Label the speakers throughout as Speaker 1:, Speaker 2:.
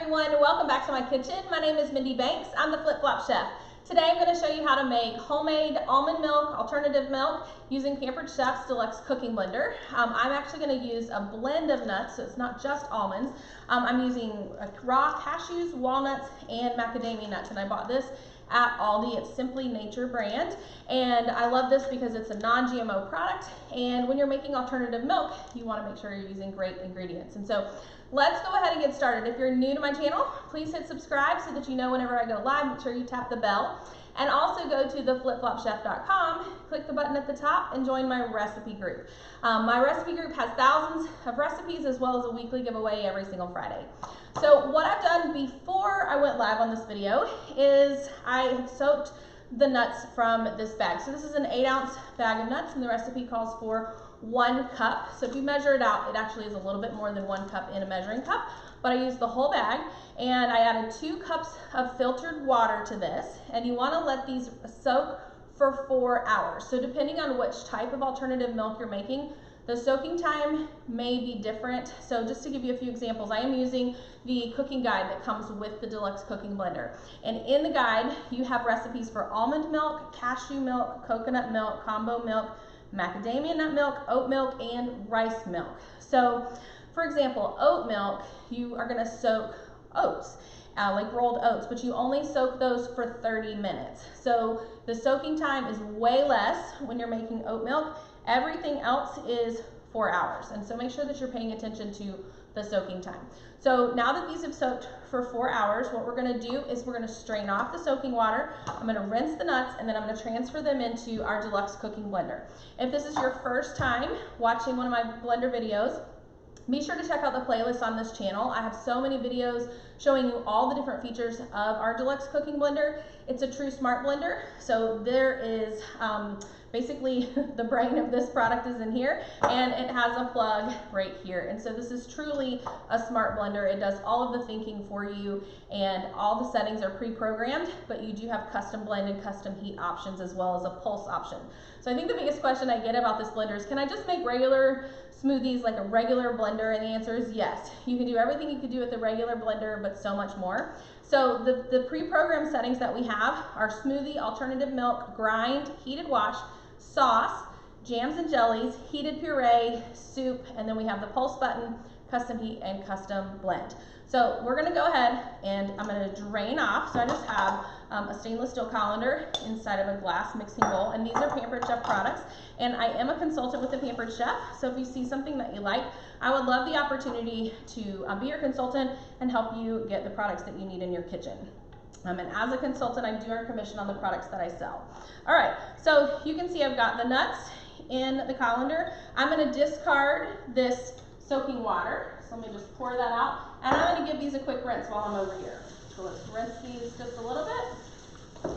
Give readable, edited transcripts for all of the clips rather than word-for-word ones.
Speaker 1: everyone, welcome back to my kitchen. My name is Mindy Banks. I'm the Flip Flop Chef. Today I'm going to show you how to make homemade almond milk, alternative milk, using Pampered Chef's Deluxe cooking blender. I'm actually going to use a blend of nuts, so it's not just almonds. I'm using raw cashews, walnuts, and macadamia nuts, and I bought this at Aldi. It's Simply Nature brand, and I love this because it's a non-GMO product, and when you're making alternative milk, you want to make sure you're using great ingredients. And so let's go ahead and get started. If you're new to my channel, please hit subscribe so that you know whenever I go live. Make sure you tap the bell, and also go to theflipflopchef.com, click the button at the top, and join my recipe group. My recipe group has thousands of recipes as well as a weekly giveaway every single Friday. So what I've done before I went live on this video is I have soaked the nuts from this bag. So this is an 8-ounce bag of nuts, and the recipe calls for 1 cup. So if you measure it out, it actually is a little bit more than 1 cup in a measuring cup, but I used the whole bag, and I added 2 cups of filtered water to this, and you want to let these soak for 4 hours. So depending on which type of alternative milk you're making, the soaking time may be different. So just to give you a few examples, I am using the cooking guide that comes with the Deluxe cooking blender. And in the guide, you have recipes for almond milk, cashew milk, coconut milk, combo milk, macadamia nut milk, oat milk, and rice milk. So for example, oat milk, you are gonna soak oats, like rolled oats, but you only soak those for 30 minutes. So the soaking time is way less when you're making oat milk. Everything else is 4 hours. And so make sure that you're paying attention to the soaking time. So now that these have soaked for 4 hours, what we're gonna do is we're gonna strain off the soaking water. I'm gonna rinse the nuts, and then I'm gonna transfer them into our Deluxe cooking blender. If this is your first time watching one of my blender videos, be sure to check out the playlist on this channel. I have so many videos showing you all the different features of our Deluxe cooking blender. It's a true smart blender. So there is basically the brain of this product is in here, and it has a plug right here. And so this is truly a smart blender. It does all of the thinking for you, and all the settings are pre-programmed, but you do have custom blend and custom heat options as well as a pulse option. So I think the biggest question I get about this blender is, can I just make regular smoothies like a regular blender? And the answer is yes. You can do everything you could do with the regular blender, but so much more. So the pre-programmed settings that we have are smoothie, alternative milk, grind, heated wash, sauce, jams and jellies, heated puree, soup, and then we have the pulse button, custom heat, and custom blend. So we're gonna go ahead and I'm gonna drain off. So I just have a stainless steel colander inside of a glass mixing bowl, and these are Pampered Chef products, and I am a consultant with the Pampered Chef. So if you see something that you like, I would love the opportunity to be your consultant and help you get the products that you need in your kitchen. And as a consultant, I do earn commission on the products that I sell. All right, so you can see I've got the nuts in the colander. I'm gonna discard this soaking water. So let me just pour that out, and I'm gonna give these a quick rinse while I'm over here. So let's rinse these just a little bit.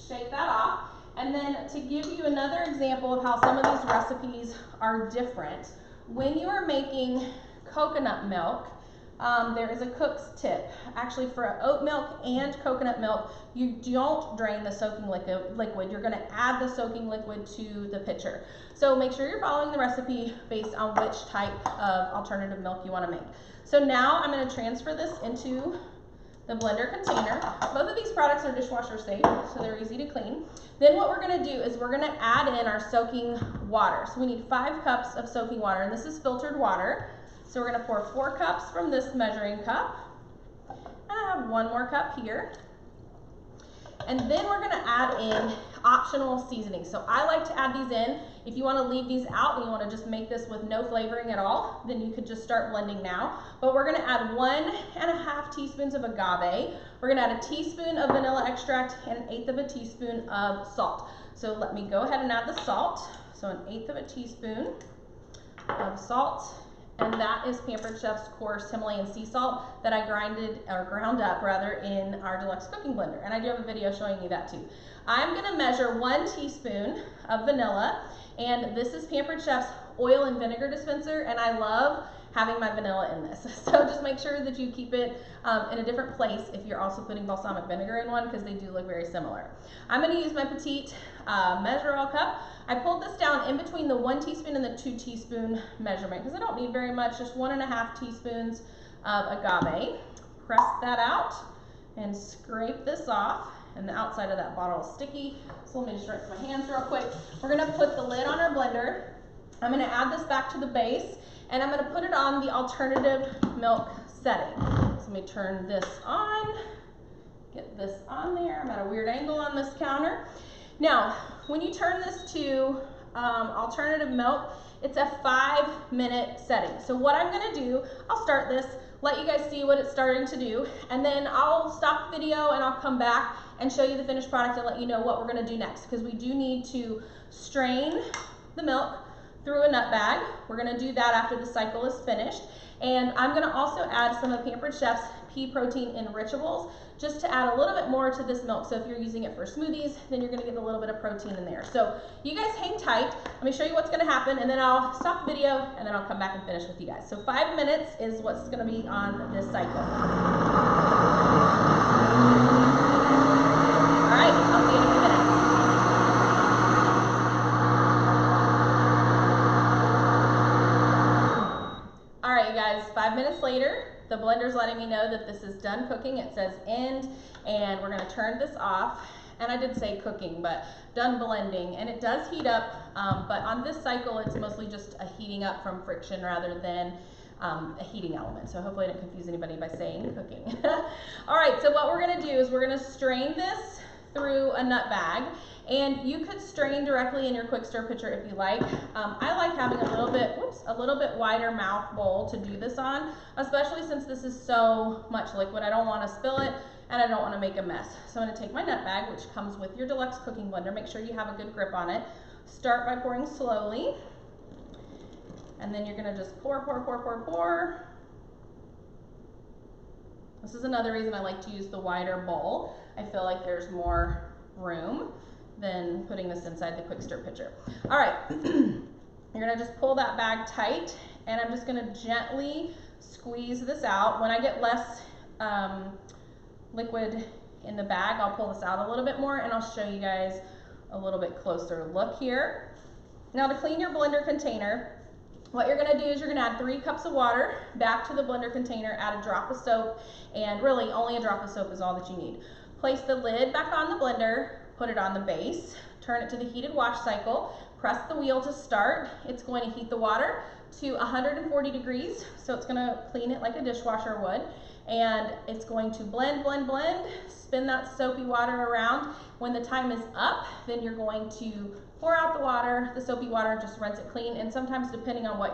Speaker 1: Shake that off. And then to give you another example of how some of these recipes are different, when you are making coconut milk, there is a cook's tip. Actually, for oat milk and coconut milk, you don't drain the soaking liquid. You're gonna add the soaking liquid to the pitcher. So make sure you're following the recipe based on which type of alternative milk you wanna make. So now I'm gonna transfer this into the blender container. Both of these products are dishwasher safe, so they're easy to clean. Then what we're gonna do is we're gonna add in our soaking water. So we need 5 cups of soaking water, and this is filtered water. So we're gonna pour 4 cups from this measuring cup, and I have 1 more cup here. And then we're gonna add in optional seasonings. So I like to add these in. If you wanna leave these out and you wanna just make this with no flavoring at all, then you could just start blending now. But we're gonna add 1½ teaspoons of agave. We're gonna add a teaspoon of vanilla extract and 1/8 of a teaspoon of salt. So let me go ahead and add the salt. So 1/8 of a teaspoon of salt. And that is Pampered Chef's coarse Himalayan sea salt that I ground up in our Deluxe cooking blender. And I do have a video showing you that too. I'm gonna measure 1 teaspoon of vanilla, and this is Pampered Chef's oil and vinegar dispenser, and I love having my vanilla in this. So just make sure that you keep it in a different place if you're also putting balsamic vinegar in one, because they do look very similar. I'm gonna use my petite measure all cup. I pulled this down in between the 1 teaspoon and the 2 teaspoon measurement because I don't need very much, just 1½ teaspoons of agave. Press that out and scrape this off. And the outside of that bottle is sticky, so let me just rinse my hands real quick. We're gonna put the lid on our blender. I'm gonna add this back to the base, and I'm gonna put it on the alternative milk setting. So let me turn this on, get this on there. I'm at a weird angle on this counter. Now, when you turn this to alternative milk, it's a 5-minute setting. So what I'm gonna do, I'll start this, let you guys see what it's starting to do, and then I'll stop the video and I'll come back and show you the finished product and let you know what we're gonna do next, because we do need to strain the milk through a nut bag. We're gonna do that after the cycle is finished. And I'm gonna also add some of Pampered Chef's pea protein enrichables, just to add a little bit more to this milk. So if you're using it for smoothies, then you're gonna get a little bit of protein in there. So you guys hang tight. Let me show you what's gonna happen, and then I'll stop the video and then I'll come back and finish with you guys. So 5 minutes is what's gonna be on this cycle. All right, I'll see you in a few minutes. All right, you guys, 5 minutes later, the blender's letting me know that this is done cooking. It says end, and we're gonna turn this off. And I did say cooking, but done blending, and it does heat up, but on this cycle, it's mostly just a heating up from friction rather than a heating element. So hopefully I didn't confuse anybody by saying cooking. All right, so what we're gonna do is we're gonna strain this through a nut bag, and you could strain directly in your quick stir pitcher if you like. I like having a little bit wider mouth bowl to do this on, especially since this is so much liquid. I don't want to spill it, and I don't want to make a mess. So I'm going to take my nut bag, which comes with your Deluxe cooking blender. Make sure you have a good grip on it. Start by pouring slowly, and then you're going to just pour, pour, pour, pour, pour. This is another reason I like to use the wider bowl. I feel like there's more room than putting this inside the quick stir pitcher. All right, you're gonna just pull that bag tight, and I'm just gonna gently squeeze this out. When I get less liquid in the bag, I'll pull this out a little bit more, and I'll show you guys a little bit closer look here. Now, to clean your blender container, what you're gonna do is you're gonna add 3 cups of water back to the blender container, add a drop of soap, and really only a drop of soap is all that you need. Place the lid back on the blender, put it on the base, turn it to the heated wash cycle, press the wheel to start. It's going to heat the water to 140 degrees, so it's gonna clean it like a dishwasher would, and it's going to blend, blend, blend, spin that soapy water around. When the time is up, then you're going to pour out the water, the soapy water, just rinse it clean, and sometimes depending on what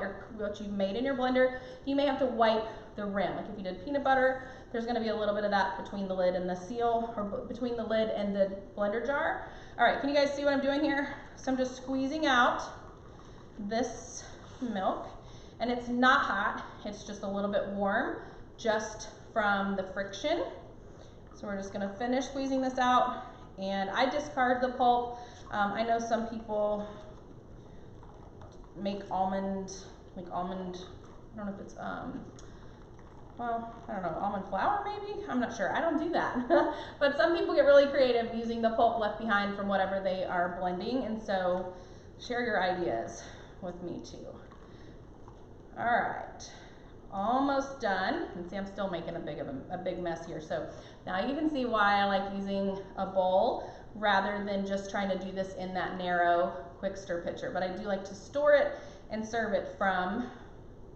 Speaker 1: you've made in your blender, you may have to wipe the rim. Like if you did peanut butter, there's gonna be a little bit of that between the lid and the seal, or between the lid and the blender jar. All right, can you guys see what I'm doing here? So I'm just squeezing out this milk, and it's not hot, it's just a little bit warm, just from the friction. So we're just gonna finish squeezing this out, and I discard the pulp. I know some people make almond, I don't know if it's, well, I don't know, almond flour maybe? I'm not sure, I don't do that. But some people get really creative using the pulp left behind from whatever they are blending, and so share your ideas with me too. All right, almost done. You can see I'm still making a big mess here. So now you can see why I like using a bowl rather than just trying to do this in that narrow quick stir pitcher. But I do like to store it and serve it from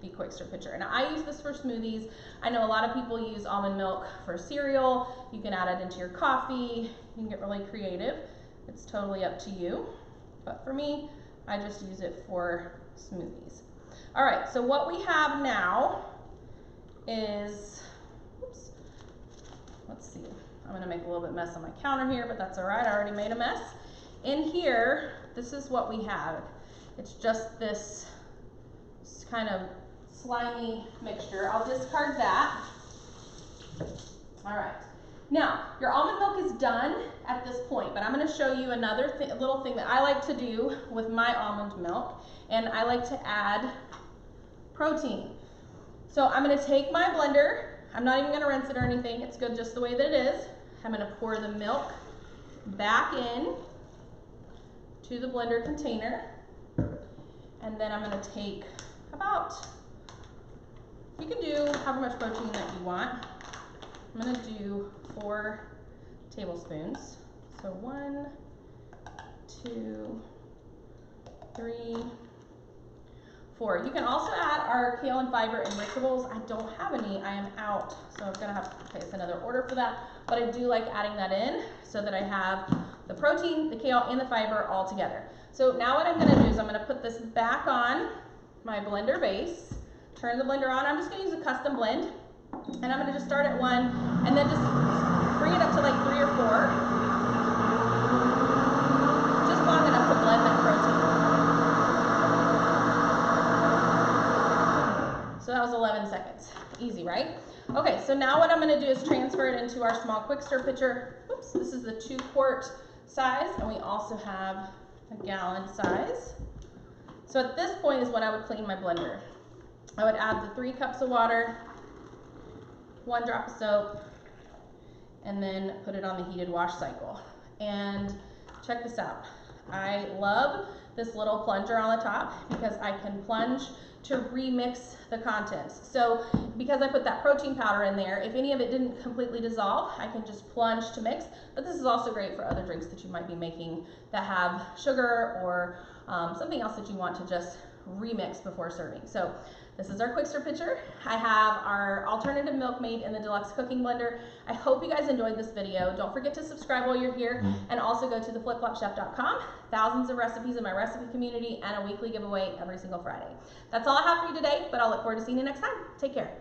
Speaker 1: the quick stir pitcher. And I use this for smoothies. I know a lot of people use almond milk for cereal. You can add it into your coffee. You can get really creative. It's totally up to you. But for me, I just use it for smoothies. All right, so what we have now is, oops, let's see. I'm gonna make a little bit mess on my counter here, but that's all right, I already made a mess. In here, this is what we have. It's just this kind of slimy mixture. I'll discard that. All right. Now, your almond milk is done at this point, but I'm going to show you another little thing that I like to do with my almond milk, and I like to add protein. So I'm going to take my blender. I'm not even going to rinse it or anything. It's good just the way that it is. I'm going to pour the milk back in to the blender container, and then I'm going to take about You can do however much protein that you want. I'm gonna do 4 tablespoons. So 1, 2, 3, 4. You can also add our kale and fiber enrichables. I don't have any, I am out, so I'm gonna have to place another order for that. But I do like adding that in so that I have the protein, the kale, and the fiber all together. So now what I'm gonna do is I'm gonna put this back on my blender base, turn the blender on. I'm just gonna use a custom blend, and I'm gonna just start at 1 and then just bring it up to like 3 or 4. Just long enough to blend that protein. So that was 11 seconds. Easy, right? Okay, so now what I'm gonna do is transfer it into our small quick stir pitcher. Oops, this is the 2-quart size, and we also have a gallon size. So at this point is when I would clean my blender. I would add the 3 cups of water, 1 drop of soap, and then put it on the heated wash cycle. And check this out. I love this little plunger on the top because I can plunge to remix the contents. So because I put that protein powder in there, if any of it didn't completely dissolve, I can just plunge to mix. But this is also great for other drinks that you might be making that have sugar or something else that you want to just remix before serving. So this is our quick stir pitcher. I have our alternative milk made in the Deluxe cooking blender. I hope you guys enjoyed this video. Don't forget to subscribe while you're here, and also go to theflipflopchef.com. Thousands of recipes in my recipe community and a weekly giveaway every single Friday. That's all I have for you today, but I'll look forward to seeing you next time. Take care.